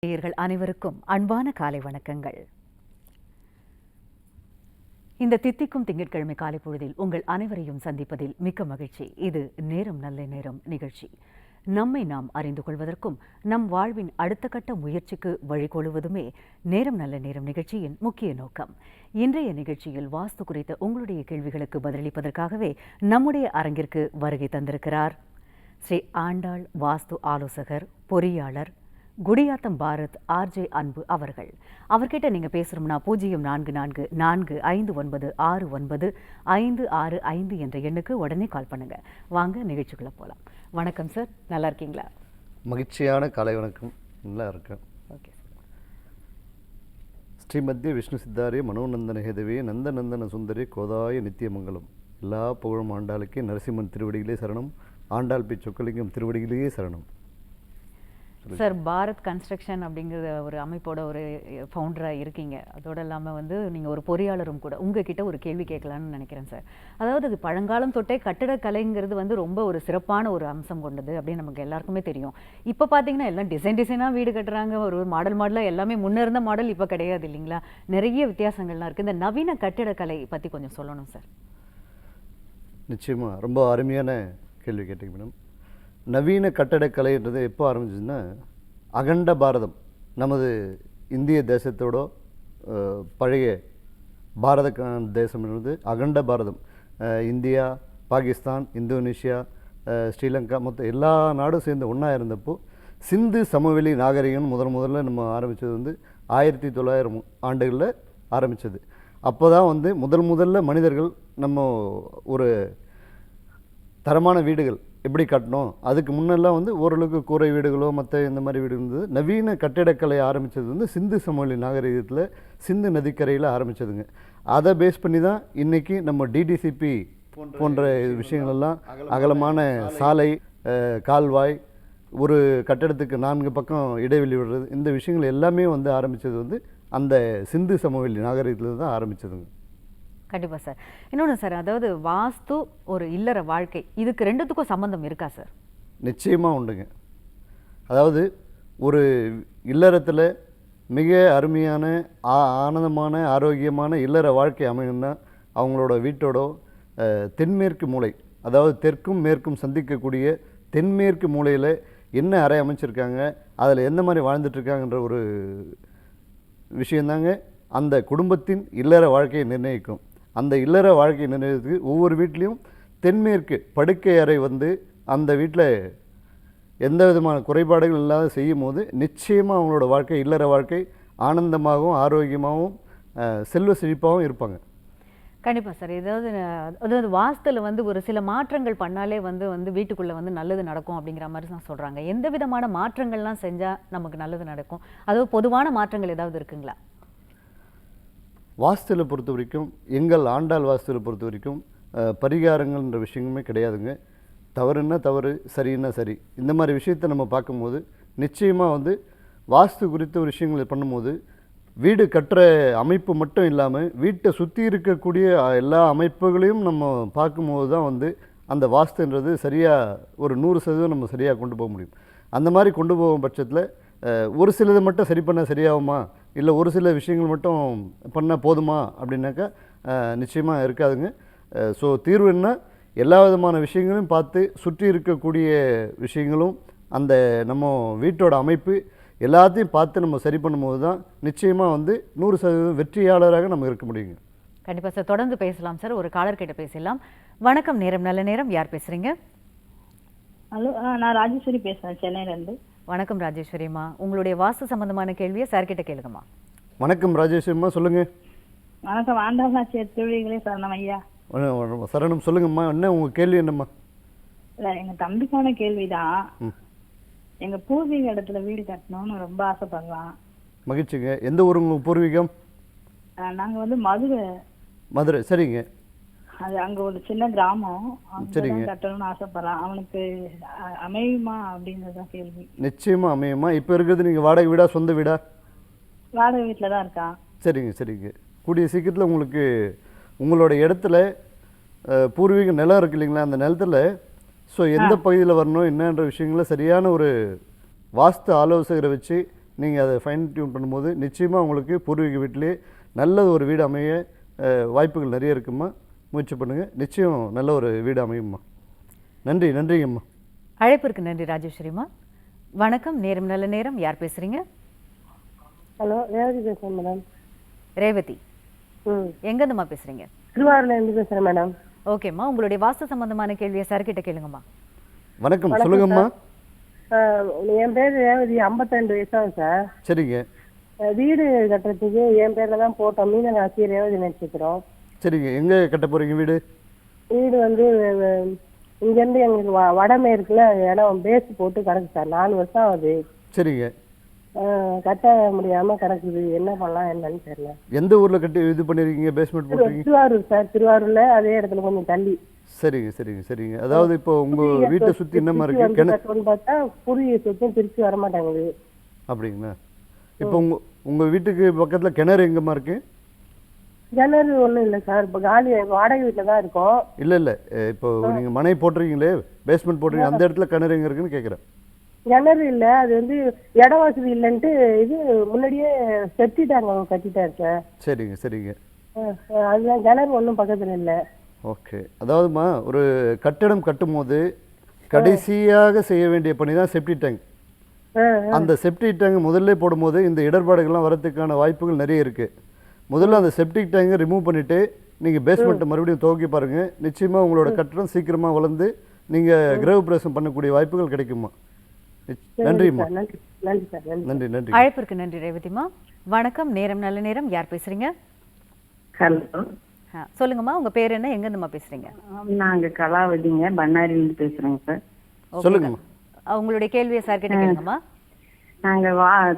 நேயர்கள் அனைவருக்கும் அன்பான காலை வணக்கங்கள். இந்த தித்திக்கும் திங்கட்கிழமை காலை பொழுதில் உங்கள் அனைவரையும் சந்திப்பதில் மிக்க மகிழ்ச்சி. இது நேரம் நல்ல நேரம் நிகழ்ச்சி. நம்மை நாம் அறிந்து கொள்வதற்கும் நம் வாழ்வின் அடுத்த கட்ட முயற்சிக்கு வழிகொள்வதுமே நேரம் நல்ல நேரம் நிகழ்ச்சியின் முக்கிய நோக்கம். இன்றைய நிகழ்ச்சியில் வாஸ்து குறித்த உங்களுடைய கேள்விகளுக்கு பதிலளிப்பதற்காகவே நம்முடைய அரங்கிற்கு வருகை தந்திருக்கிறார் ஸ்ரீ ஆண்டாள் வாஸ்து ஆலோசகர், பொறியாளர், குடியாத்தம் பாரத் ஆர்ஜே அன்பு அவர்கள். அவர்கிட்ட நீங்கள் பேசுகிறோம்னா 0444596956 என்ற எண்ணுக்கு உடனே கால் பண்ணுங்க. வாங்க நிகழ்ச்சிக்குள்ளே போகலாம். வணக்கம் சார், நல்லா இருக்கீங்களா? மகிழ்ச்சியான காலை வணக்கம். நல்லா இருக்கேன். Okay sir. ஸ்ரீமத்திய விஷ்ணு சித்தாரிய மனோநந்தன ஹேதவே நந்தநந்தன சுந்தரி கோதாய நித்தியமங்கலம். எல்லா புகழும் ஆண்டாளுக்கே. நரசிம்மன் திருவடிகளே சரணம். ஆண்டாள் பி சொக்கலிங்கம் திருவடிகளே சரணம். சார், பாரத் கன்ஸ்ட்ரக்ஷன் அப்படிங்கிற ஒரு அமைப்போட ஒரு ஃபவுண்டராக இருக்கீங்க. அதோடு இல்லாமல் நீங்கள் ஒரு பொறியாளரும் கூட. உங்ககிட்ட ஒரு கேள்வி கேட்கலான்னு நினைக்கிறேன் சார். அதாவது அது பழங்காலம் தொட்டே கட்டிடக்கலைங்கிறது ரொம்ப ஒரு சிறப்பான ஒரு அம்சம் கொண்டது அப்படின்னு நமக்கு எல்லாருக்குமே தெரியும். இப்போ பார்த்தீங்கன்னா எல்லாம் டிசைனாக வீடு கட்டுறாங்க. ஒரு மாடலாக எல்லாமே முன்னிருந்த மாடல் இப்போ கிடையாது இல்லைங்களா? நிறைய வித்தியாசங்கள்லாம் இருக்குது. இந்த நவீன கட்டிடக்கலை பற்றி கொஞ்சம் சொல்லணும் சார். நிச்சயமாக ரொம்ப அருமையான கேள்வி கேட்டீங்க மேடம். நவீன கட்டடக்கலைன்றது எப்போ ஆரம்பிச்சதுன்னா, அகண்ட பாரதம், நமது இந்திய தேசத்தோட பழைய பாரத தேசம் என்பது அகண்ட பாரதம். இந்தியா, பாகிஸ்தான், இந்தோனேஷியா, ஸ்ரீலங்கா, மொத்தம் எல்லா நாடும் சேர்ந்து ஒன்றா இருந்தப்போ சிந்து சமவெளி நாகரிகம் முதல்ல நம்ம ஆரம்பித்தது 1900 ஆண்டுகளில் ஆரம்பித்தது. அப்போ தான் முதல்ல மனிதர்கள் நம்ம ஒரு தரமான வீடுகள் எப்படி கட்டணும், அதுக்கு முன்னெல்லாம் ஓரளவுக்கு கூரை வீடுகளோ மற்ற இந்த மாதிரி வீடு இருந்தது. நவீன கட்டிடக்கலை ஆரம்பித்தது சிந்து சமவெளி நாகரிகத்தில் சிந்து நதிக்கரையில் ஆரம்பித்ததுங்க. அதை பேஸ் பண்ணி தான் இன்றைக்கி நம்ம டிடிசிபி போன்ற விஷயங்களெல்லாம், அகலமான சாலை, கால்வாய், ஒரு கட்டடத்துக்கு 4 பக்கம் இடைவெளி விடுறது, இந்த விஷயங்கள் எல்லாமே ஆரம்பித்தது அந்த சிந்து சமவெளி நாகரிகத்தில் தான் ஆரம்பித்ததுங்க. கண்டிப்பாக சார். இன்னொன்று சார், அதாவது வாஸ்து, ஒரு இல்லற வாழ்க்கை, இதுக்கு ரெண்டுத்துக்கும் சம்பந்தம் இருக்கா சார்? நிச்சயமாக உண்டுங்க. அதாவது ஒரு இல்லறத்தில் மிக அருமையான ஆனந்தமான ஆரோக்கியமான இல்லற வாழ்க்கை அமையணும்னா அவங்களோட வீட்டோட தென்மேற்கு மூலை, அதாவது தெற்கும் மேற்கும் சந்திக்கக்கூடிய தென்மேற்கு மூலையில் என்ன அறை அமைச்சிருக்காங்க, அதில் எந்த மாதிரி வாழ்ந்துட்டுருக்காங்கன்ற ஒரு விஷயந்தாங்க அந்த குடும்பத்தின் இல்லற வாழ்க்கையை நிர்ணயிக்கும். அந்த இல்லற வாழ்க்கை நிர்ணயிக்கிறதுக்கு ஒவ்வொரு வீட்லேயும் தென்மேற்கு படுக்கை அறை அந்த வீட்டில் எந்த விதமான குறைபாடுகள் இல்லாத செய்யும் போது நிச்சயமாக அவங்களோட வாழ்க்கை, இல்லற வாழ்க்கை ஆனந்தமாகவும் ஆரோக்கியமாகவும் செல்வ செழிப்பாகவும் இருப்பாங்க. கண்டிப்பாக சார். அதாவது வாஸ்துவில் ஒரு சில மாற்றங்கள் பண்ணாலே வீட்டுக்குள்ளே நல்லது நடக்கும் அப்படிங்கிற மாதிரி தான் சொல்கிறாங்க. எந்த விதமான மாற்றங்கள்லாம் செஞ்சால் நமக்கு நல்லது நடக்கும்? அதாவது பொதுவான மாற்றங்கள் ஏதாவது இருக்குங்களா? வாஸ்துவில் பொறுத்த வரைக்கும், எங்கள் ஆண்டாள் வாஸ்துவில் பொறுத்த வரைக்கும் பரிகாரங்கள்ன்ற விஷயமே கிடையாதுங்க. தவறுன்னா தவறு, சரின்னா சரி, இந்த மாதிரி விஷயத்தை நம்ம பார்க்கும்போது நிச்சயமாக வாஸ்து குறித்த ஒரு விஷயங்களை பண்ணும்போது வீடு கட்டுற அமைப்பு மட்டும் இல்லாமல் வீட்டை சுற்றி இருக்கக்கூடிய எல்லா அமைப்புகளையும் நம்ம பார்க்கும்போது தான் அந்த வாஸ்துன்றது சரியாக ஒரு 100% நம்ம சரியாக கொண்டு போக முடியும். அந்த மாதிரி கொண்டு போகும் பட்சத்தில் ஒரு சிலது மட்டும் சரி பண்ணால் சரியாகுமா, இல்லை ஒரு சில விஷயங்கள் மட்டும் பண்ணால் போதுமா அப்படின்னாக்கா நிச்சயமாக இருக்காதுங்க. ஸோ தீர்வு என்ன, எல்லா விதமான விஷயங்களையும் பார்த்து சுற்றி இருக்கக்கூடிய விஷயங்களும் அந்த நம்ம வீட்டோட அமைப்பு எல்லாத்தையும் பார்த்து நம்ம சரி பண்ணும்போது தான் நிச்சயமாக 100% வெற்றியாளராக நம்ம இருக்க முடியுங்க. கண்டிப்பாக சார். தொடர்ந்து பேசலாம் சார். ஒரு காலர் கிட்ட பேசலாம். வணக்கம், நேரம் நல்ல நேரம். யார் பேசுகிறீங்க? ஹலோ, நான் ராஜேஸ்வரி பேசுகிறேன், சென்னையிலேருந்து. வணக்கம் ராஜேஸ்வரிம்மா. உங்களுடைய வாஸ்து சம்பந்தமான கேள்வியை சார்கிட்ட கேளுங்கம்மா. வணக்கம் ராஜேஸ்வரிம்மா, சொல்லுங்கள். வணக்கம், ஆண்டாள் திருவிழிகளே சரணம் ஐயா. சரணம், சொல்லுங்கம்மா. என்ன உங்கள் கேள்வி என்னம்மா? இல்லை, எங்கள் தம்பிக்கான கேள்விதான். எங்கள் பூர்வீக இடத்துல வீடு கட்டணும்னு ரொம்ப ஆசைப்படுறான். மகிழ்ச்சிங்க. எந்த ஊர் உங்கள் பூர்வீகம்? நாங்கள் மதுரை. மதுரை, சரிங்க. அது அங்கே ஒரு சின்ன கிராமம். சரிங்க. கட்டணும்னு ஆசைப்படுறான். அவனுக்கு அமையுமா அப்படின்றதான் கேள்வி. நிச்சயமா அமையுமா. இப்போ இருக்கிறது நீங்கள் வாடகை வீடா சொந்த வீடா? வாடகை வீட்டில் தான் இருக்கான். சரிங்க சரிங்க. கூடிய சீக்கிரத்தில் உங்களுக்கு உங்களோட இடத்துல பூர்வீக நிலம் இருக்கு இல்லைங்களா, அந்த நிலத்தில் ஸோ எந்த பகுதியில் வரணும் என்னன்ற விஷயங்கள சரியான ஒரு வாஸ்து ஆலோசகரை வச்சு நீங்கள் அதை ஃபைன் டியூன் பண்ணும்போது நிச்சயமாக உங்களுக்கு பூர்வீக வீட்டிலே நல்ல ஒரு வீடு அமைய வாய்ப்புகள் நிறைய இருக்குமா. முயற்சி பண்ணுங்கள், நிச்சயம் நல்ல ஒரு வீடு அமையும்மா. நன்றி, நன்றிங்கம்மா. அழைப்பிற்கு நன்றி ராஜேஸ்வரிமா. வணக்கம், நேரம் நல்ல நேரம். யார் பேசுறீங்க? ஹலோ, ரேவதி பேசுறேன் மேடம். ரேவதி, எங்கேருந்துமா பேசுறீங்க? திருவாரூர்ல இருந்து பேசுறேன் மேடம். ஓகேம்மா, உங்களுடைய வாஸ்து சம்பந்தமான கேள்வியை சார் கிட்ட கேளுங்கம்மா. வணக்கம், சொல்லுங்கம்மா. என் பேர் ரேவதி, 52 வயசாகும் சார். சரிங்க. வீடு கட்டுறதுக்கு என் பேர்ல தான் போட்டோம். மீனராசி ரேவதி நட்சத்திரம். சரிங்க. எங்கே கட்ட போகிறீங்க வீடு? வீடு வந்து இங்கேருந்து எங்களுக்கு வடமேற்குல இடம் பேஸ் போட்டு கிடக்கு சார். 4 வருஷம் ஆகுது. சரிங்க. கட்ட முடியாம கிடக்குது. என்ன பண்ணலாம் என்னன்னு தெரியல. எந்த ஊரில் கட்டி இது பண்ணிருக்கீங்க, பேஸ்மெண்ட் போட்டிருக்கீங்க? திருவாரூர் சார். திருவாரூர்ல அதே இடத்துல கொஞ்சம் தள்ளி. சரிங்க, சரிங்க, சரிங்க. அதாவது இப்போ உங்கள் வீட்டை சுற்றி என்னமா இருக்கு? பார்த்தா புரிய சுத்தம் திருச்சி வரமாட்டாங்குது. அப்படிங்களா? இப்போ உங்கள் வீட்டுக்கு பக்கத்தில் கிணறு எங்கேம்மா இருக்கு? கிணறு ஒன்றும் இல்லை சார். இப்போ காலி வாடகை வீட்டில் தான் இருக்கோம். இல்லை, இப்போ நீங்கள் மனை போட்டிருக்கீங்களே, பேஸ்மெண்ட் போட்டிருக்கீங்க, அந்த இடத்துல கிணறு எங்கே இருக்குன்னு கேட்குறேன். கிணறு இல்லை, அது வந்து இட வசதி இல்லைன்ட்டு இது முன்னாடியே செட்டிட்டாங்க, கட்டிட்டாரு சார். சரிங்க, சரிங்க. அதுதான் கிணறு ஒன்றும் பக்கத்தில் இல்லை. ஓகே. அதாவதுமா, ஒரு கட்டிடம் கட்டும் போது கடைசியாக செய்ய வேண்டிய பணி தான் செப்டி டேங்க். அந்த செப்டி டேங்க் முதல்ல போடும்போது இந்த இடர்பாடுகள்லாம் வரதுக்கான வாய்ப்புகள் நிறைய இருக்குது. முதல்ல அந்த செப்டிக் டேங்கை ரிமூவ் பண்ணிவிட்டு நீங்கள் பேஸ்மெண்ட்டை மறுபடியும் துவக்கி பாருங்கள். நிச்சயமாக உங்களோட கட்டடம் சீக்கிரமாக வளர்ந்து நீங்கள் கிரக பிரவேசம் பண்ணக்கூடிய வாய்ப்புகள் கிடைக்குமா. நன்றிம்மா. நன்றி சார். நன்றி, நன்றி. அழைப்பிற்கு நன்றி ரேவதிமா. வணக்கம், நேரம் நல்ல நேரம். யார் பேசுறீங்க? ஹலோ, சொல்லுங்கம்மா, உங்க பேர் என்ன, எங்கேருந்துமா பேசுறீங்க? நாங்க கலாவதிங்க, பண்ணாரிலிருந்து பேசுறேங்க சார். சொல்லுங்கம்மா. உங்களுடைய கேள்வியை சார் கிட்ட கேளுங்கம்மா. நாங்க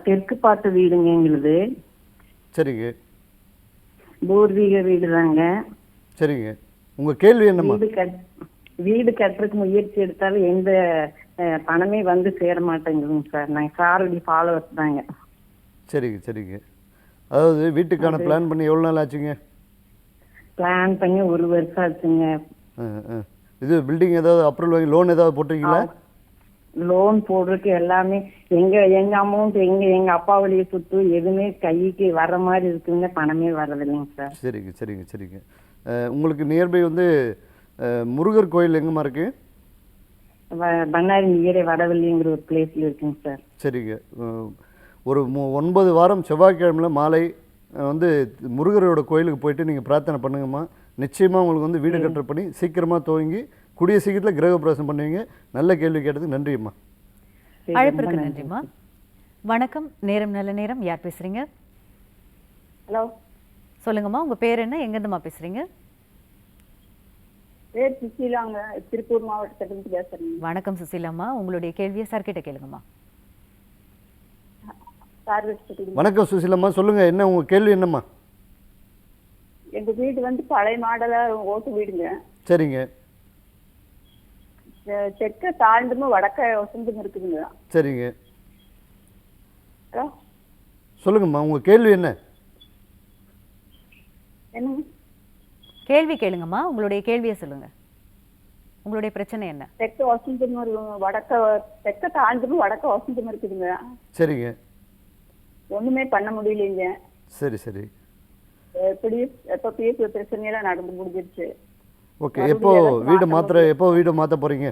தெற்கு பார்த்த வீடுங்க எங்களுது. சரிங்க. பூர்வீக வீடு தாங்க. சரிங்க. உங்க கேள்வி என்னம்மா? வீடு கட்டுறதுக்கு முயற்சி எடுத்தாலும் எந்த பணமே வந்து சேர மாட்டேங்குதுங்க சார். நாங்க சாரதி ஃபாலோவர்ஸ் தாங்க. சரிங்க, சரிங்க. அதாவது வீட்டுக்கான பிளான் பண்ணி எவ்வளோ நாள் ஆச்சுங்க? பிளான் பண்ணி 1 வருஷம் ஆச்சுங்க. இது பில்டிங் ஏதாவது அப்ரூவல் வாங்கி லோன் ஏதாவது போட்டிருக்கீங்களா? லோன் போடுறதுக்கு எல்லாமே எங்க அமௌண்ட் எங்க அப்பா வழிய சுத்து எதுவுமே கைக்கு வர்ற மாதிரி இருக்குங்க, பணமே வர்றதில்லைங்க சார். சரிங்க, சரிங்க, சரிங்க. உங்களுக்கு நியர்பை வந்து முருகர் கோயில் எங்கம்மா இருக்கு? பண்ணாரி நியரே வடவள்ளிங்கிற ஒரு பிளேஸ்ல இருக்குங்க சார். சரிங்க. ஒரு 9 வாரம் செவ்வாய்க்கிழமையில மாலை வந்து முருகரோட கோயிலுக்கு போயிட்டு நீங்கள் பிரார்த்தனை பண்ணுங்கம்மா. நிச்சயமாக உங்களுக்கு வந்து வீடு கட்டுற பணி சீக்கிரமாக துவங்கி கூடிய சீக்கிரத்தில் கிரக பிரவேசம் பண்ணுவீங்க. நல்ல கேள்வி கேட்டதுக்கு நன்றிம்மா. அழைப்பிற்கு நன்றிம்மா. வணக்கம், நேரம் நல்ல நேரம். யார் பேசுறீங்க? ஹலோ, சொல்லுங்கம்மா, உங்க பேர் என்ன, எங்கேருந்துமா பேசுறீங்க? பேர் சுசீலாங்க, திருப்பூர் மாவட்டத்திலிருந்து பேசுறேன். வணக்கம் சுசீலாம்மா, உங்களுடைய கேள்வியை சார் கிட்ட கேளுங்கம்மா. வணக்கம் சுசீலம்மா, சொல்லுங்க, என்ன உங்க கேள்வி என்னம்மா? எங்க வீடு வந்து பழைய மாடலா ஓட்டு வீடுங்க. சரிங்க. தெற்க தாழ்ந்தும் வடக்க வசந்தும் இருக்குதுங்க. சரிங்க. சொல்லுங்கம்மா, உங்க கேள்வி என்ன? என்ன கேள்வி கேளுங்கம்மா, உங்களுடைய கேள்வியை சொல்லுங்க. உங்களுடைய பிரச்சனை என்ன? தெற்க வசந்தும் தெற்க தாழ்ந்தும் வடக்க வசந்தும் இருக்குதுங்க. சரிங்க. ஒண்ணுமே பண்ண முடியலைங்க. சரி, சரி. எப்ப பேசுற பிரச்சனையெல்லாம் நடந்து முடிஞ்சிருச்சு. ஓகே. எப்போ வீடு மாத்த போறீங்க?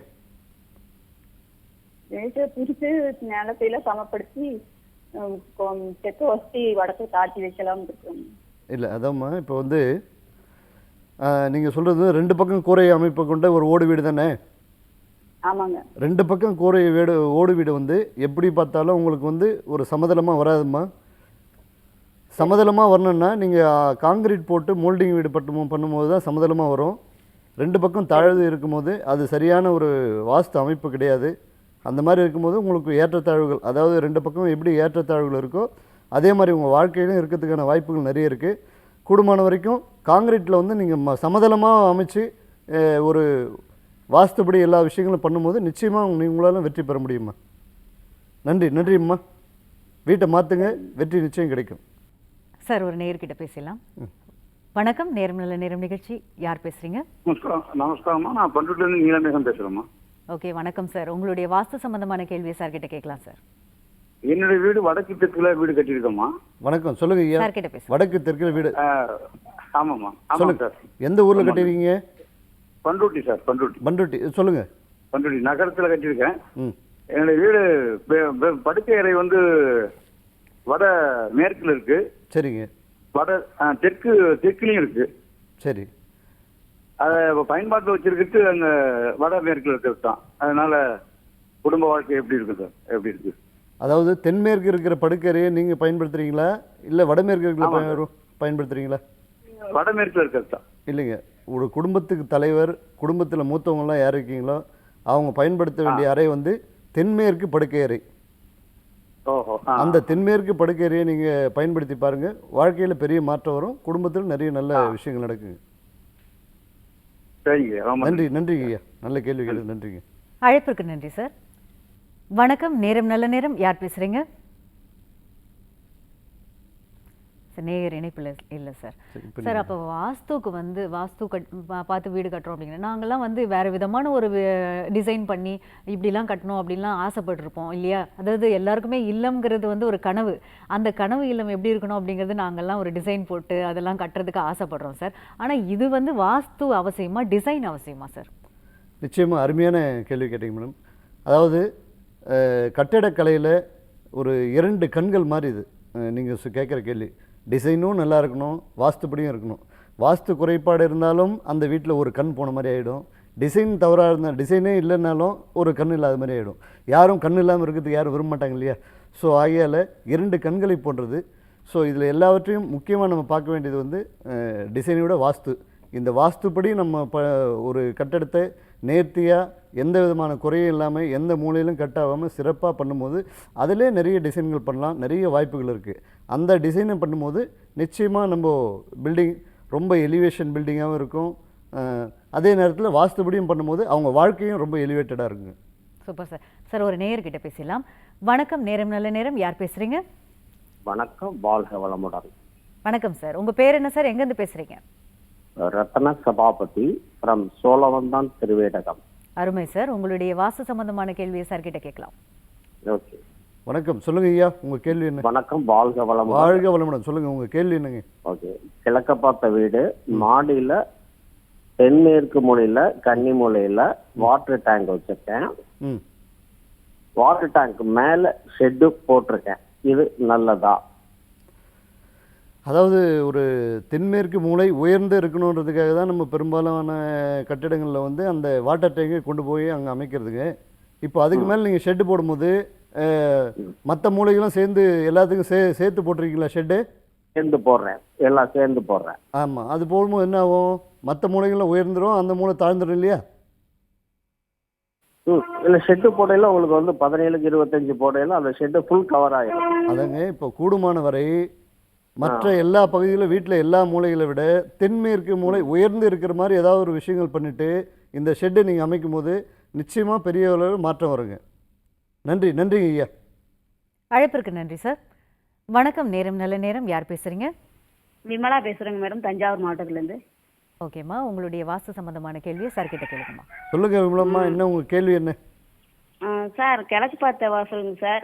வீட்டை பிரிச்சு நிலத்தையெல்லாம் சமப்படுத்தி தெற்க வசதி வடக்க தாட்டி வைக்கலாம் இருக்கோம். இல்லை, அதாம்மா, இப்போ வந்து நீங்கள் சொல்கிறது 2 பக்கம் கூரை அமைப்பு கொண்ட ஒரு ஓடு வீடு தானே? ஆமாங்க. 2 பக்கம் கூரை வீடு ஓடு வீடு வந்து எப்படி பார்த்தாலும் உங்களுக்கு வந்து ஒரு சமதளமாக வராதும்மா. சமதளமாக வரணுன்னா நீங்கள் காங்கிரீட் போட்டு மோல்டிங் வீடு பண்ணும்போது தான் சமதளமாக வரும். 2 பக்கம் தாழ்வு இருக்கும்போது அது சரியான ஒரு வாஸ்து அமைப்பு கிடையாது. அந்த மாதிரி இருக்கும்போது உங்களுக்கு ஏற்றத்தாழ்வுகள், அதாவது 2 பக்கம் எப்படி ஏற்றத்தாழ்வுகள் இருக்கோ அதே மாதிரி உங்கள் வாழ்க்கையிலும் இருக்கிறதுக்கான வாய்ப்புகள் நிறைய இருக்குது. கூடுமான வரைக்கும் காங்கிரீட்டில் வந்து நீங்கள் சமதளமாக அமைச்சு ஒரு வாஸ்துபடி எல்லா விஷயங்களும் பண்ணும்போது நிச்சயமாக உங்களால் வெற்றி பெற முடியுமா. நன்றிம்மா. வீட்டை மாற்றுங்க, வெற்றி நிச்சயம் கிடைக்கும். சார், ஒரு நேர்கிட்ட பேசலாம். வணக்கம், நேரம் நல்ல நேரம் நிகழ்ச்சி. யார் பேசுறீங்க? நமஸ்காரம்மா, நான் பண்ருட்டிலிருந்து நீலமேகம் பேசுறேம்மா. ஓகே, வணக்கம் சார். உங்களுடைய வாஸ்து சம்பந்தமான கேள்வியை சார் கிட்ட கேட்கலாம் சார். என்னுடைய வீடு வடக்கு தெற்குல வீடு கட்டியிருக்கோம்மா. வணக்கம், சொல்லுங்க ஐயா. சார் கிட்ட பேசுங்க. வடக்கு தெற்கில் வீடு. ஆமாம்மா, ஆமாம் சொல்லுங்க. சார். எந்த ஊரில் கட்டிருக்கீங்க? பண்ருட்டி சார், பண்ருட்டி. பண்ருட்டி. சொல்லுங்க. பண்ருட்டி நகரத்தில் கட்டியிருக்கேன். ம். என்னுடைய வீடு படுக்கை அறை வந்து வட மேற்குல இருக்கு. சரிங்க. வட தெற்குலையும் இருக்கு. சரி. அதை பயன்பாட்டில் வச்சிருக்கிறது அங்கே வட மேற்குல இருக்கிறது தான். அதனால குடும்ப வாழ்க்கை எப்படி இருக்கு சார்? எப்படி இருக்கு? அதாவது தென்மேற்கு இருக்கிற படுக்கறையை நீங்கள் பயன்படுத்துறீங்களா இல்லை வடமேற்கு இருக்கிற ஆமாம். பயன்படுத்துறீங்களா? வடமேற்குல இருக்கிறது தான். இல்லைங்க, ஒரு குடும்பத்துக்கு தலைவர், குடும்பத்தில் மூத்தவங்களாம் யார் இருக்கீங்களோ அவங்க பயன்படுத்த வேண்டிய அறை வந்து தென்மேற்கு படுக்கை அறை. ஓஹோ. அந்த தென்மேற்கு படுக்கை அறையை நீங்கள் பயன்படுத்தி பாருங்கள், வாழ்க்கையில் பெரிய மாற்றம் வரும், குடும்பத்தில் நிறைய நல்ல விஷயங்கள் நடக்குங்க. சரிங்க, ரொம்ப நன்றி. நன்றி ஐயா, நல்ல கேள்வி கேட்டு நன்றிங்க. அழைப்பிற்கு நன்றி சார். வணக்கம், நேரம் நல்ல நேரம். யார் பேசுறீங்க? சார் நேர் இணைப்பில் இல்லை சார். சரி, இப்ப சார் அப்போ வாஸ்துக்கு வந்து பார்த்து வீடு கட்டுறோம் அப்படிங்கிற நாங்கள்லாம் வந்து வேறு விதமான ஒரு டிசைன் பண்ணி இப்படிலாம் கட்டணும் அப்படின்லாம் ஆசைப்பட்டிருப்போம் இல்லையா? அதாவது எல்லாருக்குமே இல்லம்ங்கிறது வந்து ஒரு கனவு. அந்த கனவு இல்லம் எப்படி இருக்கணும் அப்படிங்கிறது நாங்கள்லாம் ஒரு டிசைன் போட்டு அதெல்லாம் கட்டுறதுக்கு ஆசைப்படுறோம் சார். ஆனால் இது வந்து வாஸ்து அவசியமா, டிசைன் அவசியமா சார்? நிச்சயமாக அருமையான கேள்வி கேட்டீங்க மேடம். அதாவது கட்டிடக்கலையில் ஒரு 2 கண்கள் மாதிரி இது. நீங்கள் கேட்குற கேள்வி டிசைனும் நல்லா இருக்கணும், வாஸ்துப்படியும் இருக்கணும். வாஸ்து குறைபாடு இருந்தாலும் அந்த வீட்டில் ஒரு கண் போன மாதிரி ஆகிடும். டிசைன் தவறாக இருந்தால், டிசைனே இல்லைன்னாலும் ஒரு கண் இல்லாத மாதிரி ஆகிடும். யாரும் கண் இல்லாமல் இருக்கிறதுக்கு யாரும் விரும்ப மாட்டாங்க இல்லையா? ஸோ ஆகையால் 2 கண்களை போன்றது. ஸோ இதில் எல்லாவற்றையும் முக்கியமாக நம்ம பார்க்க வேண்டியது வந்து டிசைனை விட வாஸ்து. இந்த வாஸ்துப்படி நம்ம ஒரு கட்டடத்தை நேர்த்தியாக எந்த விதமான குறையும் இல்லாமல் எந்த மூலையிலும் கட்டாகாமல் சிறப்பாக பண்ணும்போது அதிலே நிறைய டிசைன்கள் பண்ணலாம், நிறைய வாய்ப்புகள் இருக்குது. அந்த டிசைனை பண்ணும்போது நிச்சயமாக நம்ம பில்டிங் ரொம்ப எலிவேஷன் பில்டிங்காகவும் இருக்கும். அதே நேரத்தில் வாஸ்துபடியும் பண்ணும்போது அவங்க வாழ்க்கையும் ரொம்ப எலிவேட்டடாக இருக்குங்க. Super sir. சார் ஒரு நேயர்கிட்ட பேசலாம். வணக்கம், நேரம் நல்ல நேரம். யார் பேசுறீங்க? வணக்கம், வாழ்க வளமுடன். வணக்கம் சார். உங்க பேர் என்ன சார்? எங்கேருந்து பேசுறீங்க? ரத்ன சபாபதி ஃப்ரம் சோழவந்தான் திருவேடகம். அருமை சார். உங்களுடைய வாஸ்து சம்பந்தமான கேள்வியை சார் கிட்ட கேட்கலாம். ஓகே, வணக்கம், சொல்லுங்க ஐயா, உங்கள் கேள்வி என்ன? வணக்கம், வாழ்க வளமுடன். வாழ்க வளமுடன். சொல்லுங்க, உங்கள் கேள்வி என்னங்க? ஓகே, கிழக்க பார்த்த வீடு, மாடியில தென்மேற்கு மூலையில கன்னி மூலையில வாட்டர் டேங்க் வச்சிருக்கேன். ம். வாட்டர் டேங்க் மேல ஷெட்டு போட்டிருக்கேன். இது நல்லதா? அதாவது ஒரு தென்மேற்கு மூலை உயர்ந்து இருக்கணுன்றதுக்காக தான் நம்ம பெரும்பாலான கட்டிடங்களில் வந்து அந்த வாட்டர் டேங்கை கொண்டு போய் அங்கே அமைக்கிறதுங்க. இப்போ அதுக்கு மேலே நீங்கள் ஷெட்டு போடும்போது மற்ற மூலைகளும் சேர்ந்து எல்லாத்துக்கும் சேர்த்து போட்டிருக்கீங்களா ஷெட்டு? சேர்ந்து போடுறேன், எல்லாம் சேர்ந்து போடுறேன். ஆமாம், அது போடும்போது என்ன ஆகும்? மற்ற மூலைகளும் உயர்ந்துடும், அந்த மூலை தாழ்ந்துடும் இல்லையா? இல்லை, ஷெட்டு போடையில உங்களுக்கு வந்து 17க்கு 25 போடையில அந்த ஷெட்டு ஃபுல் கவர் ஆகிடும். அதங்க இப்போ கூடுமான வரை மற்ற எல்லா பகுதியிலும் வீட்டில் எல்லா மூலைகளை விட தென்மேற்கு மூலை உயர்ந்து இருக்கிற மாதிரி ஏதாவது ஒரு விஷயங்கள் பண்ணிவிட்டு இந்த ஷெட்டை நீங்கள் அமைக்கும் போது நிச்சயமாக பெரிய அளவில் மாற்றம் வருங்க. நன்றி. நன்றிங்க ஐயா. அழைப்பிற்கு நன்றி சார். வணக்கம், நேரம் நல்ல நேரம். யார் பேசுறீங்க? விமலா பேசுறேங்க மேடம், தஞ்சாவூர் மாவட்டத்திலேருந்து. ஓகேம்மா, உங்களுடைய வாஸ்து சம்பந்தமான கேள்வியை சார் கிட்ட கேளுங்கம்மா. சொல்லுங்க விமலம்மா, என்ன உங்கள் கேள்வி என்ன? சார், கிழக்கு பார்த்த வாசலுங்க சார்.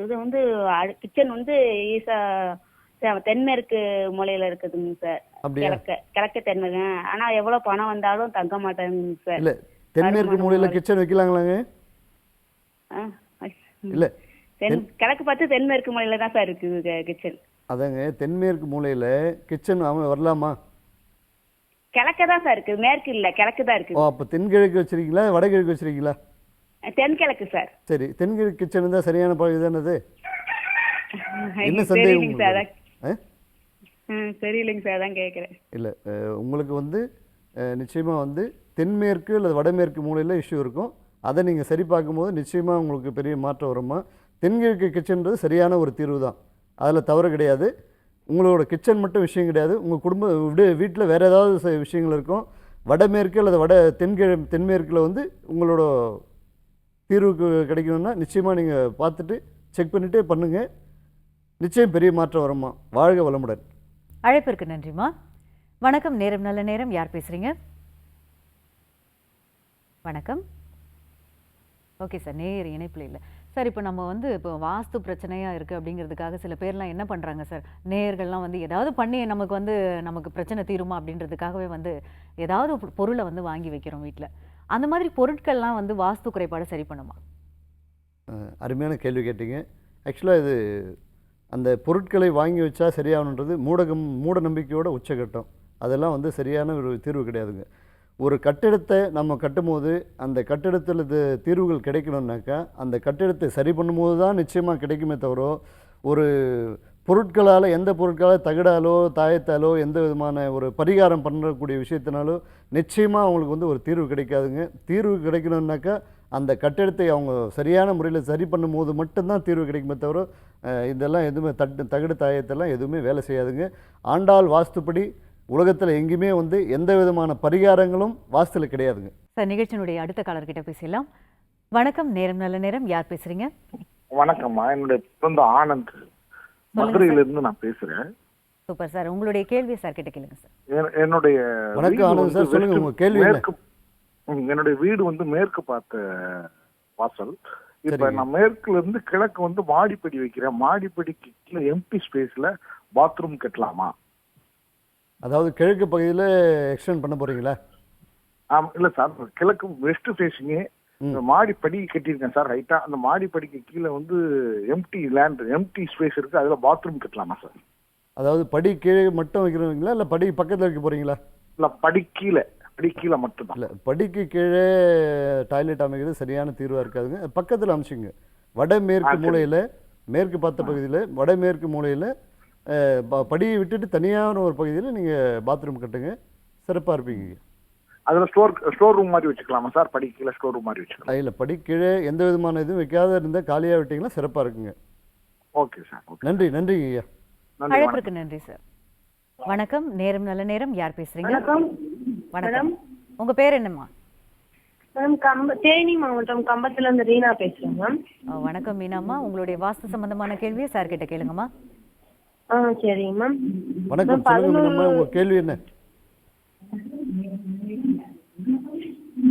இது வந்து கிச்சன் வந்து தென்மேற்கு மூலையில இருக்குதுங்க சார். அப்படியா? கிழக்கு தென்மேற்கு. ஆனா எவ்வளவு பணம் வந்தாலும் தங்க மாட்டேங்குங்க சார். இல்லை, தென்மேற்கு மூலையில் கிச்சன் வைக்கலாங்களாங்க? இல்லை, கிழக்கு பார்த்து தென்மேற்கு மூலையில தான் சார் இருக்குது கிச்சன். அதாங்க, தென்மேற்கு மூலையில் கிச்சன் அவன் வரலாமா? கிழக்கு தான் சார் இருக்கு, மேற்கு இல்ல, கிழக்கு தான் இருக்கு. ஓ, அப்போ தென்கிழக்கு வச்சிருக்கீங்களா வடகிழக்கு வச்சிருக்கீங்களா? தென்கிழக்கு சார். சரி, தென்கிழக்கு கிச்சன் தான் சரியான பகுதி தானே அது? என்ன சந்தேகம் தெரியலைங்க சார், தெரியலைங்க சார், அதான் கேட்குறேன். இல்லை, உங்களுக்கு வந்து நிச்சயமாக வந்து தென்மேற்கு அல்லது வடமேற்கு மூலையில் இஷ்யூ இருக்கும். அதை நீங்கள் சரி பார்க்கும்போது நிச்சயமாக உங்களுக்கு பெரிய மாற்றம் வருமா. தென்கிழக்கு கிச்சன்றது சரியான ஒரு தீர்வு தான், அதில் தவறு கிடையாது. உங்களோட கிச்சன் மட்டும் விஷயம் கிடையாது, உங்கள் குடும்ப வீட்டில் வேறு ஏதாவது விஷயங்கள் இருக்கும். வடமேற்கு அல்லது தென்மேற்கில் வந்து உங்களோட தீர்வுக்கு கிடைக்கணும்னா நிச்சயமாக நீங்கள் பார்த்துட்டு செக் பண்ணிகிட்டே பண்ணுங்கள், நிச்சயம் பெரிய மாற்றம் வருமா. வாழ்க வளமுடன். அழைப்பிற்கு நன்றிம்மா. வணக்கம், நேரம் நல்ல நேரம். யார் பேசுறீங்க? வணக்கம். ஓகே சார், நேர் இணைப்பில் இல்லை சார் இப்போ நம்ம வந்து இப்போ வாஸ்து பிரச்சனையா இருக்கு அப்படிங்கிறதுக்காக சில பேர்லாம் என்ன பண்றாங்க சார், நேயர்கள்லாம் வந்து ஏதாவது பண்ணி நமக்கு பிரச்சனை தீருமா அப்படின்றதுக்காகவே வந்து ஏதாவது பொருளை வந்து வாங்கி வைக்கிறோம் வீட்டில். அந்த மாதிரி பொருட்கள்லாம் வந்து வாஸ்து குறைபாடு சரி பண்ணுமா? அருமையான கேள்வி கேட்டீங்க. ஆக்சுவலாக இது அந்த பொருட்களை வாங்கி வச்சா சரியாகணுன்றது மூட நம்பிக்கையோட உச்சகட்டம். அதெல்லாம் வந்து சரியான ஒரு தீர்வு கிடையாதுங்க. ஒரு கட்டிடத்தை நம்ம கட்டும்போது அந்த கட்டிடத்தில் தீர்வுகள் கிடைக்கணுன்னாக்கா அந்த கட்டிடத்தை சரி பண்ணும்போது தான் நிச்சயமாக கிடைக்குமே தவிர, ஒரு பொருட்களால் எந்த பொருட்களால் தகடாலோ தாயத்தாலோ எந்த விதமான ஒரு பரிகாரம் பண்ணக்கூடிய விஷயத்தினாலோ நிச்சயமாக அவங்களுக்கு வந்து ஒரு தீர்வு கிடைக்காதுங்க. தீர்வு கிடைக்கணுன்னாக்கா அந்த கட்டிடத்தை அவங்க சரியான முறையில் சரி பண்ணும்போது மட்டும்தான் தீர்வு கிடைக்குமே தவிர, இதெல்லாம் எதுவுமே தகடு தாயத்தெல்லாம் எதுவுமே வேலை செய்யாதுங்க. ஆண்டாள் வாஸ்துப்படி உலகத்தில் எங்கேயுமே வந்து எந்த விதமான பரிகாரங்களும் வாஸ்துல கிடையாதுங்க. சார், நிகழ்ச்சியினுடைய அடுத்த காலர்கிட்ட பேசலாம். வணக்கம், நேரம் நல்ல நேரம். யார் பேசுறீங்க? வணக்கம்மா, என்னுடைய பிறந்த ஆனந்த், மதுரையிலிருந்து நான் பேசுறேன். சூப்பர் சார், உங்களுடைய கேள்வியை சார் கிட்ட கேளுங்க சார். என்னுடைய வணக்கம் ஆனந்த் சார், சொல்லுங்க உங்க கேள்வி என்ன? என்னுடைய வீடு வந்து மேற்கு பார்த்த வாசல். இப்ப நான் மேற்குல இருந்து கிழக்கு வந்து மாடிப்படி வைக்கிறேன். மாடிப்படிக்கு கீழே எம்டி ஸ்பேஸ்ல பாத்ரூம் கட்டலாமா? அதாவது கிழக்கு பகுதியில் எக்ஸ்டெண்ட் பண்ண போறீங்களா? இல்ல சார், கிழக்கு வெஸ்ட் ஃபேஸிங்கு மாடிப்படி கட்டியிருக்கேன் சார். ரைட்டா அந்த மாடிப்படிக்கு கீழே வந்து எம்டி ஸ்பேஸ் இருக்கு, அதுல பாத்ரூம் கட்டலாமா சார்? அதாவது படி கீழே மட்டும் வைக்கிறீங்களா இல்லை படி பக்கத்தில் வைக்க போறீங்களா? இல்ல படி கீழே மட்டும் தான். இல்லை, படிக்கு கீழே டாய்லெட் அமைக்கிறது சரியான தீர்வாக இருக்காதுங்க. பக்கத்தில் அமைச்சுங்க. வடமேற்கு மூலையில், மேற்கு பார்த்த பகுதியில் வடமேற்கு மூலையில் படியை விட்டுட்டு தனியான ஒரு பகுதியில் நீங்கள் பாத்ரூம் கட்டுங்க, சிறப்பாக இருப்பீங்க. அதில் ஸ்டோர் ரூம் மாதிரி வச்சுக்கலாமா சார்? படி கீழே ஸ்டோர் ரூம் மாதிரி வச்சுக்கலாம்? இல்லை, படி கீழே எந்த விதமான இதுவும் வைக்காத இருந்தால் காலியாக விட்டீங்கன்னா சிறப்பாக இருக்குங்க. Okay sir. நன்றிங்க ஐயா. அழைப்பிற்கு நன்றி சார். வணக்கம், நேரம் நல்ல நேரம். யார் பேசுறீங்க? வணக்கம், உங்க பேர் என்னம்மா? தேனி மாவட்டம் கம்பத்துல இருந்து ரீனா பேசுறேன் மேம். வணக்கம் மீனாம்மா, உங்களுடைய வாஸ்து சம்பந்தமான கேள்வியை சார் கிட்ட கேளுங்கம்மா. சரிங்க மேம். வணக்கம், சொல்லுங்க உங்க கேள்வி என்ன?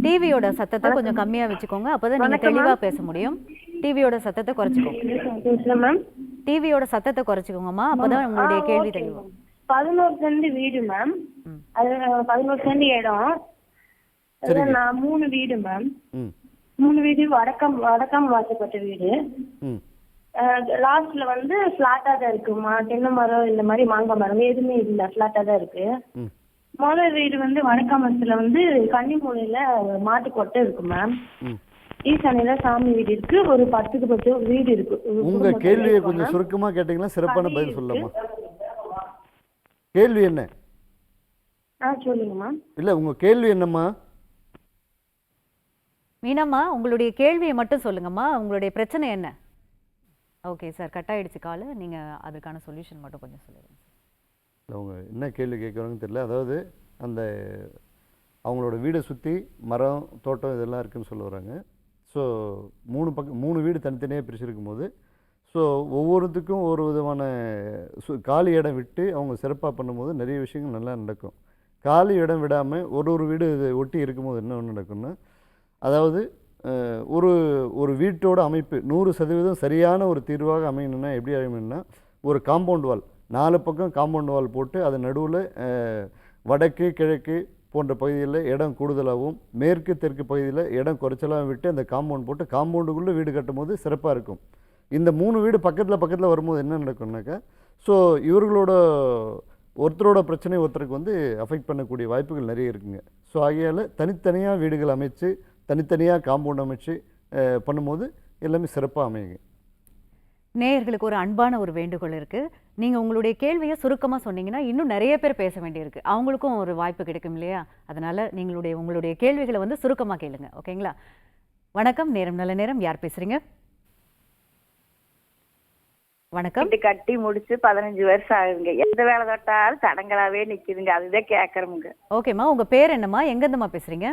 டிவியோட சத்தத்தை கொஞ்சம் கம்மியா வச்சுக்கோங்க, அப்பதான் நீங்க தெளிவா பேச முடியும். டிவியோட சத்தத்தை குறைச்சுக்கோங்க. டிவியோட சத்தத்தை குறைச்சுக்கோங்கம்மா, அப்பதான் உங்களுடைய கேள்வி தெளிவா. 11 சென்ட் வீடு மேம். அது 11 சென்ட் இடம். நான் 3 வீடு மேம். 3 வீடு வடக்கம் வாசப்பட்ட வீடு. லாஸ்ட்ல வந்து பிளாட்டா தான் இருக்குமா, தென்னை மரம் இந்த மாதிரி மாங்காய் மரம் எதுவுமே இல்ல, பிளாட்டா தான் இருக்கு. முதல் வீடு வந்து வடக்காமத்துல வந்து கன்னிமூலையில மாட்டு கொட்டை இருக்கு மேம். ஈசானியில சாமி வீடு இருக்கு, ஒரு 10க்கு 10 வீடு இருக்கு. உங்க கேள்வியை கொஞ்சம் சுருக்கமா கேட்டீங்கன்னா சிறப்பான பதில் சொல்லலாமா? கேள்வி என்ன? சொல்லுங்கம்மா. இல்ல, உங்க கேள்வி என்னம்மா? மீனாம்மா, உங்களுடைய கேள்வியை மட்டும் சொல்லுங்கம்மா, உங்களுடைய பிரச்சனை என்ன? ஓகே சார், கட் ஆயிடுச்சு கால். நீங்க அதுக்கான சொல்யூஷன் மட்டும் கொஞ்சம் சொல்லுங்க. இல்லை, அவங்க என்ன கேள்வி கேட்குறாங்கன்னு தெரியல. அதாவது அந்த அவங்களோட வீடை சுற்றி மரம் தோட்டம் இதெல்லாம் இருக்குதுன்னு சொல்ல வராங்க. ஸோ 3 வீடு தனித்தனியாக பிரிச்சிருக்கும் போது ஸோ ஒவ்வொருத்துக்கும் ஒரு விதமான காலி இடம் விட்டு அவங்க சிறப்பாக பண்ணும்போது நிறைய விஷயங்கள் நல்லா நடக்கும். காலி இடம் விடாமல் ஒரு வீடு ஒட்டி இருக்கும்போது என்ன நடக்கும்னா, அதாவது ஒரு வீட்டோட அமைப்பு 100% சரியான ஒரு தீர்வாக அமையணும்னா எப்படி அமையணும்னா, ஒரு காம்பவுண்ட் வால் 4 பக்கம் காம்பவுண்ட் வால் போட்டு அது நடுவில் வடக்கு கிழக்கு போன்ற பகுதியில் இடம் கூடுதலாகவும் மேற்கு தெற்கு பகுதியில் இடம் குறைச்சலாகவும் விட்டு அந்த காம்பவுண்ட் போட்டு காம்பவுண்டுக்குள்ளே வீடு கட்டும் போது சிறப்பாக இருக்கும். இந்த 3 வீடு பக்கத்தில் வரும்போது என்ன நடக்கும்னாக்கா, ஸோ இவர்களோட ஒருத்தரோட பிரச்சனை ஒருத்தருக்கு வந்து அஃபெக்ட் பண்ணக்கூடிய வாய்ப்புகள் நிறைய இருக்குங்க. ஸோ ஆகையால் தனித்தனியாக வீடுகள் அமைச்சு தனித்தனியாக காம்பவுண்ட் அமைச்சு பண்ணும்போது எல்லாமே சிறப்பாக அமையுங்க. நேயர்களுக்கு ஒரு அன்பான ஒரு வேண்டுகோள் இருக்கு. நீங்க உங்களுடைய கேள்வியை சுருக்கமா சொன்னீங்கன்னா இன்னும் நிறைய பேர் பேச வேண்டியிருக்கு, அவங்களுக்கும் ஒரு வாய்ப்பு கிடைக்கும் இல்லையா? அதனால உங்களுடைய கேள்விகளை வந்து சுருக்கமா கேளுங்க, ஓகேங்களா? வணக்கம், நேரம் நல்ல நேரம். யார் பேசுறீங்க? வணக்கம். கட்டி முடிச்சு 15 வருஷம் ஆகுதுங்க. எந்த வேலை தொட்டாலும் தடங்களாவே நிக்குதுங்க, அதுதான் கேக்குறோமுங்க. ஓகேம்மா, உங்க பேர் என்னம்மா, எங்க இருந்துமா பேசுறீங்க?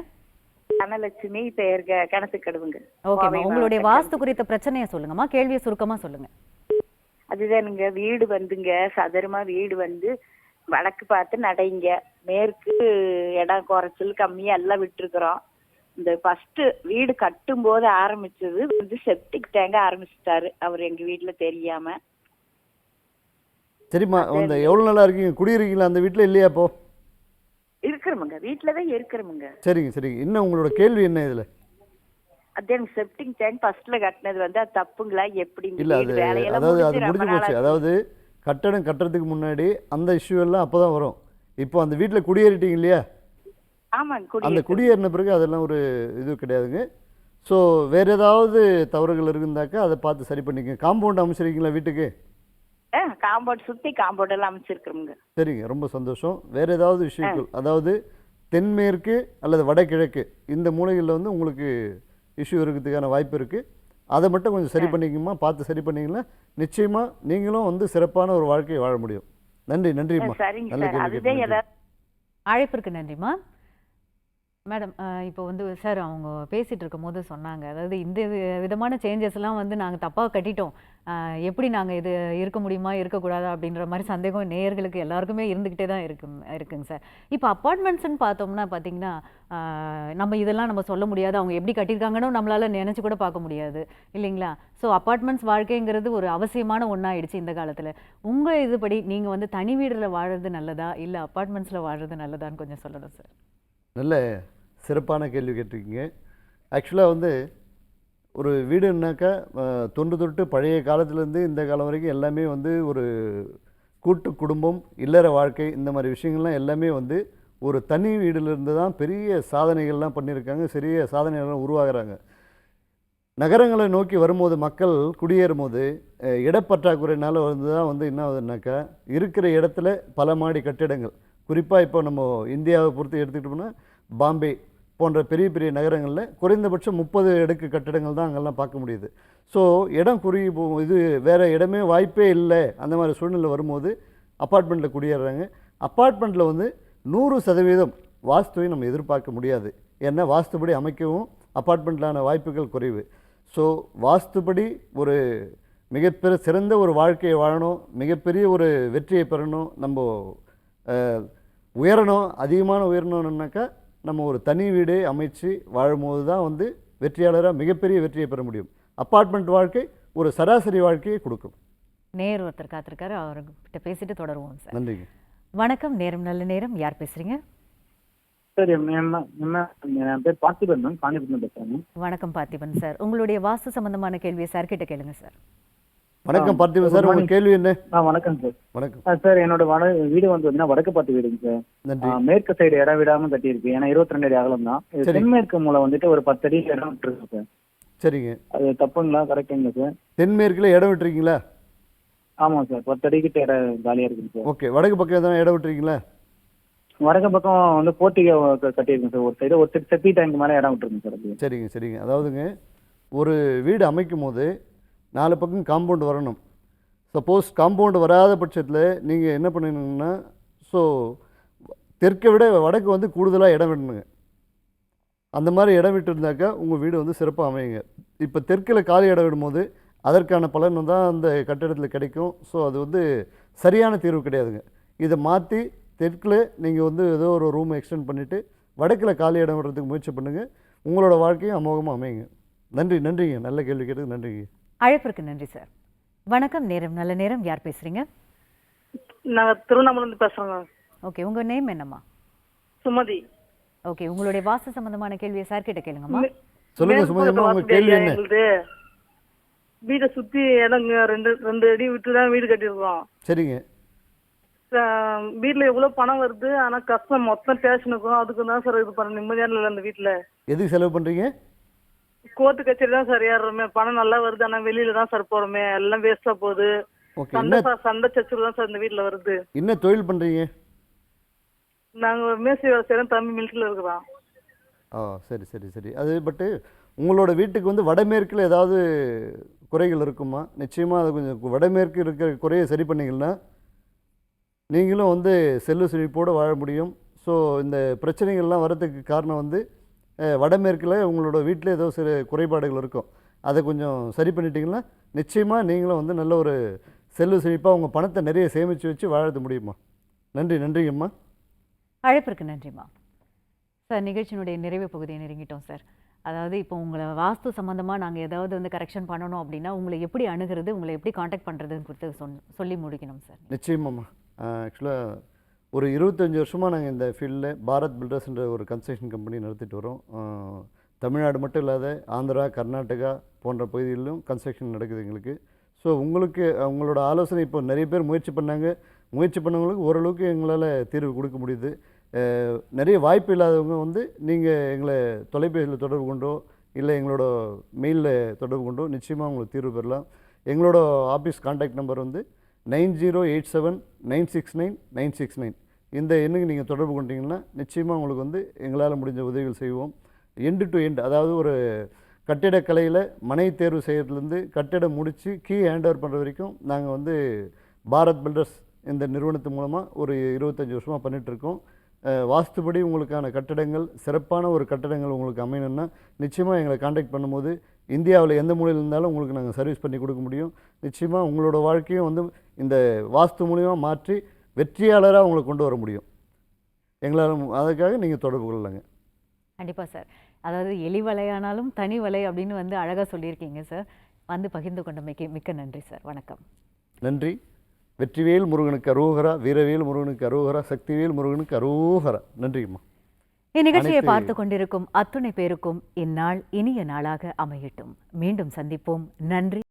தனலட்சுமி, பேருங்க கணத்துக்கடுவுங்க. ஓகேம்மா, உங்களுடைய வாஸ்து குறித்த பிரச்சனையை சொல்லுங்கம்மா, கேள்வியை சுருக்கமா சொல்லுங்க. அதுதானுங்க, வீடு வந்துங்க சதுரமா வீடு வந்து வடக்கு பார்த்து நடைங்க, மேற்கு இடம் குறைச்சல் கம்மியா எல்லாம் விட்டுருக்குறோம். இந்த ஃபர்ஸ்ட் வீடு கட்டும் போது ஆரம்பிச்சது வந்து செப்டிக் டேங்க ஆரம்பிச்சிட்டாரு அவர் எங்க வீட்டுல தெரியாம. சரிம்மா, அந்த எவ்வளோ நாளாக இருக்கீங்க, குடியிருக்கீங்களா அந்த வீட்டில் இல்லையா இப்போ? இருக்கிறோமுங்க, வீட்டுலதான் இருக்கிறோமுங்க. சரிங்க சரிங்க. இன்னும் உங்களோட கேள்வி என்ன இதில்? அதே செப்டிக் டேங்க் ஃபர்ஸ்ட்ல கட்டினது வந்து அது தப்புங்களா எப்படி? இல்லை, அது அதாவது அது முடிஞ்சு போச்சு. அதாவது கட்டடம் கட்டுறதுக்கு முன்னாடி அந்த இஷ்யூ எல்லாம் அப்போ தான் வரும். இப்போ அந்த வீட்டில் குடியேறிட்டீங்க இல்லையா? ஆமாங்க, அந்த குடியேறின பிறகு அதெல்லாம் ஒரு இது கிடையாதுங்க. ஸோ வேறு ஏதாவது தவறுகள் இருந்தாக்கா அதை பார்த்து சரி பண்ணிக்கங்க. காம்பவுண்ட் அமைச்சிருக்கீங்களா வீட்டுக்கு? காம்பவுண்ட் சுத்தி காம்பவுண்ட் எல்லாம் அமைச்சிருக்கிறோங்க. சரிங்க, ரொம்ப சந்தோஷம். வேறு ஏதாவது விஷயங்கள், அதாவது தென்மேற்கு அல்லது வடகிழக்கு இந்த மூலைகளில் வந்து உங்களுக்கு இஷ்யூ இருக்கிறதுக்கான வாய்ப்பு இருக்குது. அதை மட்டும் கொஞ்சம் சரி பண்ணிக்கணுமா, பார்த்து சரி பண்ணிங்கன்னா நிச்சயமாக நீங்களும் வந்து சிறப்பான ஒரு வாழ்க்கையை வாழ முடியும். நன்றி நன்றிம்மா. சரிங்க நல்ல சார், கேள்வி அதுதான் கேட்டீங்க. ஏதாவது அழைப்பிற்கு நன்றிம்மா. மேடம், இப்போ வந்து சார் அவங்க பேசிட்டு இருக்கும்போது சொன்னாங்க, அதாவது இந்த விதமான சேஞ்சஸ்லாம் வந்து நாங்கள் தப்பாக கட்டிட்டோம், எப்படி நாங்கள் இது இருக்க முடியுமா இருக்கக்கூடாதா அப்படின்ற மாதிரி சந்தேகம் நேயர்களுக்கு எல்லாருக்குமே இருந்துக்கிட்டே தான் இருக்குங்க சார். இப்போ அப்பார்ட்மெண்ட்ஸ்ன்னு பார்த்தோம்னா பார்த்தீங்கன்னா நம்ம இதெல்லாம் நம்ம சொல்ல முடியாது, அவங்க எப்படி கட்டியிருக்காங்கன்னு நம்மளால நினச்சி கூட பார்க்க முடியாது இல்லைங்களா? ஸோ அப்பார்ட்மெண்ட்ஸ் வாழ்க்கைங்கிறது ஒரு அவசியமான ஒன்றாயிடுச்சு இந்த காலத்தில். உங்கள் இதுபடி நீங்கள் வந்து தனி வீடில் வாழறது நல்லதா இல்லை அப்பார்ட்மெண்ட்ஸில் வாழறது நல்லதான்னு கொஞ்சம் சொல்லணும் சார். நல்ல சிறப்பான கேள்வி கேட்டிருக்கீங்க. ஆக்சுவலாக வந்து ஒரு வீடுன்னாக்கா தொன்று தொட்டு பழைய காலத்துலேருந்து இந்த காலம் வரைக்கும் எல்லாமே வந்து ஒரு கூட்டு குடும்பம், இல்லற வாழ்க்கை, இந்த மாதிரி விஷயங்கள்லாம் எல்லாமே வந்து ஒரு தனி வீட்டிலிருந்து தான் பெரிய சாதனைகள்லாம் பண்ணியிருக்காங்க, பெரிய சாதனைகள்லாம் உருவாகிறாங்க. நகரங்களை நோக்கி வரும்போது மக்கள் குடியேறும் போது இடப்பற்றாக்குறையினால் வந்து தான் வந்து என்ன ஆகுதுன்னாக்கா இருக்கிற இடத்துல பல மாடி கட்டிடங்கள், குறிப்பாக இப்போ நம்ம இந்தியாவை பொறுத்து எடுத்துக்கிட்டோம்னா பாம்பே போன்ற பெரிய பெரிய நகரங்களில் குறைந்தபட்சம் 30 அடுக்கு கட்டிடங்கள் தான் அங்கெல்லாம் பார்க்க முடியுது. ஸோ இடம் குறுகி போகும், இது வேறு இடமே வாய்ப்பே இல்லை. அந்த மாதிரி சூழ்நிலை வரும்போது அப்பார்ட்மெண்ட்டில் குடியேறுறாங்க. அப்பார்ட்மெண்ட்டில் வந்து 100% வாஸ்துவை நம்ம எதிர்பார்க்க முடியாது. ஏன்னா வாஸ்துபடி அமைக்கவும் அப்பார்ட்மெண்ட்டிலான வாய்ப்புகள் குறைவு. ஸோ வாஸ்துபடி ஒரு மிகப்பெரிய சிறந்த ஒரு வாழ்க்கையை வாழணும், மிகப்பெரிய ஒரு வெற்றியை பெறணும், நம்ம உயரணும், அதிகமான உயரணும்னாக்கா நம்ம ஒரு தனி வீடு அமைச்சு வாழும்போது தான் வந்து வெற்றியாளராக மிகப்பெரிய வெற்றியை பெற முடியும். அப்பார்ட்மெண்ட் வாழ்க்கை ஒரு சராசரி வாழ்க்கையை கொடுக்கும். நேர் ஒருத்தர் காத்திருக்காரு, அவர்கிட்ட பேசிட்டு தொடருவோம் சார். நன்றிங்க. வணக்கம், நேரம் நல்ல நேரம். யார் பேசுறீங்க? சரி, என் பேர் பார்த்திபன், காஞ்சிபுரம் பேசுறேன். வணக்கம் பார்த்திபன் சார், உங்களுடைய வாஸ்து சம்பந்தமான கேள்வியை சார் கிட்ட கேளுங்க சார். வணக்கம் பார்த்திபன் சார், உங்க கேள்வி என்ன? வணக்கம் சார். வணக்கம் சார், என்னோட வீடு வந்து வடக்கு பார்த்து வீடுங்க சார். மேற்கு சைடு இடம் விடாம கட்டி இருக்கு. ஏன்னா 22 அடி அகலம் தான். தென்மேற்கு மூலை வந்துட்டு ஒரு 10 அடி இடம் விட்டுருக்கு சார். சரிங்க, அது தப்புங்களா கரெக்டுங்களா சார்? தென்மேற்குல இடம் விட்டுருக்கீங்களா? ஆமாம் சார், 10 அடி கிட்ட இடம் காலியா இருக்குங்க சார். ஓகே, வடக்கு பக்கம் எதாவது இடம் விட்டுருக்கீங்களா? வடக்கு பக்கம் வந்து போர்ட்டிகோ கட்டியிருக்கேன் சார். ஒரு சைடு செப்டி டேங்க் மேலே இடம் விட்டுருங்க சார். சரிங்க சரிங்க. அதாவதுங்க ஒரு வீடு அமைக்கும் போது 4 பக்கம் காம்பவுண்ட் வரணும். சப்போஸ் காம்பவுண்டு வராத பட்சத்தில் நீங்கள் என்ன பண்ணணுங்கன்னா, ஸோ தெற்கை விட வடக்கு வந்து கூடுதலாக இடம் விடணுங்க. அந்த மாதிரி இடம் விட்டுருந்தாக்கா உங்கள் வீடு வந்து சிறப்பாக அமையுங்க. இப்போ தெற்கில் காலி இடம் விடும்போது அதற்கான பலன் தான் அந்த கட்டிடத்தில் கிடைக்கும். ஸோ அது வந்து சரியான தீர்வு கிடையாதுங்க. இதை மாற்றி தெற்கில் நீங்கள் வந்து ஏதோ ஒரு ரூம் எக்ஸ்டெண்ட் பண்ணிவிட்டு வடக்கில் காலி இடம் விடுறதுக்கு முயற்சி பண்ணுங்கள். உங்களோட வாழ்க்கையும் அமோகமாக அமையுங்க. நன்றிங்க, நல்ல கேள்வி கேட்டது நன்றிங்க. அழைப்பிற்கு நன்றி சார். வணக்கம், நேரம் நல்ல நேரம். யார் பேசுறீங்க? நாங்கள் திருவண்ணாமலேருந்து பேசுகிறோங்க. ஓகே, உங்கள் நேம் என்னம்மா? சுமதி. ஓகே, உங்களுடைய வாஸ்து சம்பந்தமான கேள்வியை சார் கிட்ட கேளுங்கம்மா. சொல்லுங்க சுமதிமா, உங்க கேள்வி என்ன? வீட்டை சுற்றி இடங்க ரெண்டு அடி விட்டு தான் வீடு கட்டியிருக்கோம். சரிங்க. வீட்டில் எவ்வளோ பணம் வருது, ஆனால் கஷ்டம் மொத்தம் ஸ்டேஷனுக்கும் அதுக்கு தான் சார் இது பண்ண நிம்மதியான இல்லை. அந்த வீட்டில் எதுக்கு செலவு பண்ணுறீங்க? கோர்ட்டு கச்சேரி தான் சார் ஏறுறோமே, பணம் நல்லா வருது, ஆனால் வெளியில தான் சார் போறோமே, எல்லாம் வேஸ்டா போகுது. சண்டை சச்சுரு தான் சார் இந்த வீட்டுல வருது. என்ன தொழில் பண்றீங்க? நாங்க மேசி வேலை செய்யறோம், தம்பி மிலிட்டரியில் இருக்கிறோம். சரி சரி சரி. அது பட்டு உங்களோட வீட்டுக்கு வந்து வடமேற்கில் ஏதாவது குறைகள் இருக்குமா? நிச்சயமாக அது கொஞ்சம் வடமேற்கு இருக்கிற குறையை சரி பண்ணிங்கன்னா நீங்களும் வந்து செல்வ செழிப்போடு வாழ முடியும். ஸோ இந்த பிரச்சனைகள்லாம் வரதுக்கு காரணம் வந்து வடமேற்கில் உங்களோட வீட்டில் ஏதோ சில குறைபாடுகள் இருக்கும். அதை கொஞ்சம் சரி பண்ணிட்டீங்கன்னா நிச்சயமாக நீங்களும் வந்து நல்ல ஒரு செல்வ செழிப்பாக உங்கள் பணத்தை நிறைய சேமித்து வச்சு வாழ முடியுமா. நன்றிங்கம்மா. அழைப்பிற்கு நன்றிம்மா. சார் நிகழ்ச்சியினுடைய நிறைவு பகுதியை நெருங்கிட்டோம் சார். அதாவது இப்போ உங்களை வாஸ்து சம்மந்தமாக நாங்கள் ஏதாவது வந்து கரெக்ஷன் பண்ணணும் அப்படின்னா உங்களை எப்படி அணுகிறது, உங்களை எப்படி காண்டாக்ட் பண்ணுறதுன்னு குறித்து சொல்லி முடிக்கணும் சார். நிச்சயமாம்மா. ஆக்சுவலாக ஒரு 25 வருஷமாக நாங்கள் இந்த ஃபீல்டில் பாரத் பில்டர்ஸ்ன்ற ஒரு கன்ஸ்ட்ரக்ஷன் கம்பெனி நடத்திட்டு வரோம். தமிழ்நாடு மட்டும் இல்லாத ஆந்திரா, கர்நாடகா போன்ற பகுதிகளிலும் கன்ஸ்ட்ரக்ஷன் நடக்குது எங்களுக்கு. ஸோ உங்களுக்கு உங்களோட ஆலோசனை இப்போ நிறைய பேர் முயற்சி பண்ணாங்க. முயற்சி பண்ணவங்களுக்கு ஓரளவுக்கு எங்களால் தீர்வு கொடுக்க முடியுது. நிறைய வாய்ப்பு இல்லாதவங்க வந்து நீங்கள் எங்களை தொலைபேசியில் தொடர்பு கொண்டோ இல்லை எங்களோட மெயிலில் தொடர்பு கொண்டோ நிச்சயமாக உங்களுக்கு தீர்வு பெறலாம். எங்களோட ஆஃபீஸ் கான்டாக்ட் நம்பர் வந்து 9087969969. இந்த எண்ணுக்கு நீங்கள் தொடர்பு கொண்டீங்கன்னா நிச்சயமாக உங்களுக்கு வந்து எங்களால் முடிஞ்ச உதவிகள் செய்வோம். எண்டு டு எண்டு, அதாவது ஒரு கட்டிடக்கலையில் மனை தேர்வு செய்கிறதுலேருந்து கட்டிடம் முடித்து கீ ஹேண்ட் ஓவர் பண்ணுற வரைக்கும் நாங்கள் வந்து பாரத் பில்டர்ஸ் இந்த நிறுவனத்து மூலமாக ஒரு 25 வருஷமாக பண்ணிகிட்ருக்கோம். வாஸ்துபடி உங்களுக்கான கட்டடங்கள், சிறப்பான ஒரு கட்டடங்கள் உங்களுக்கு அமையணும்னா நிச்சயமாக எங்களை காண்டாக்ட் பண்ணும்போது இந்தியாவில் எந்த மூலையில் இருந்தாலும் உங்களுக்கு நாங்கள் சர்வீஸ் பண்ணி கொடுக்க முடியும். நிச்சயமாக உங்களோட வாழ்க்கையும் வந்து இந்த வாஸ்து மூலிமா மாற்றி வெற்றியாளராக உங்களை கொண்டு வர முடியும். எங்களால் அதுக்காக நீங்கள் தொடர்பு கொள்ளலாங்க. கண்டிப்பாக சார். அதாவது எலி வலையானாலும் தனி வலை அப்படின்னு வந்து அழகாக சொல்லியிருக்கீங்க சார். வந்து பகிர்ந்து கொண்டமைக்கு மிக்க நன்றி சார். வணக்கம். நன்றி. வெற்றிவேல் முருகனுக்கு அரோகரா, வீரவேல் முருகனுக்கு அரோகரா, சக்திவேல் முருகனுக்கு அரோகரா. நன்றிம்மா. இந்நிகழ்ச்சியை பார்த்து கொண்டிருக்கும் அத்துணை பேருக்கும் இந்நாள் இனிய நாளாக அமையட்டும். மீண்டும் சந்திப்போம். நன்றி.